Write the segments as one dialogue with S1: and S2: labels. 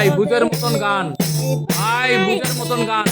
S1: ভাই বুঝের মতন গান, ভাই বুঝের মতন গান।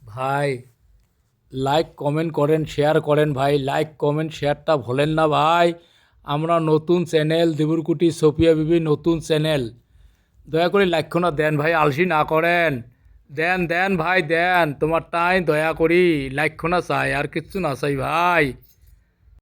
S1: ভাই লাইক কমেন্ট করেন, শেয়ার করেন ভাই, লাইক কমেন্ট শেয়ারটা ভুলেন না ভাই। আমরা নতুন চ্যানেল দেবুরকুটি সোফিয়া বিবি, নতুন চ্যানেল, দয়া করে লাইকখানা দেন ভাই, আলসি না করেন, দেন দেন ভাই দেন, তোমার টাই দয়া করি লাইকখানা চাই, আর কিচ্ছু না চাই ভাই।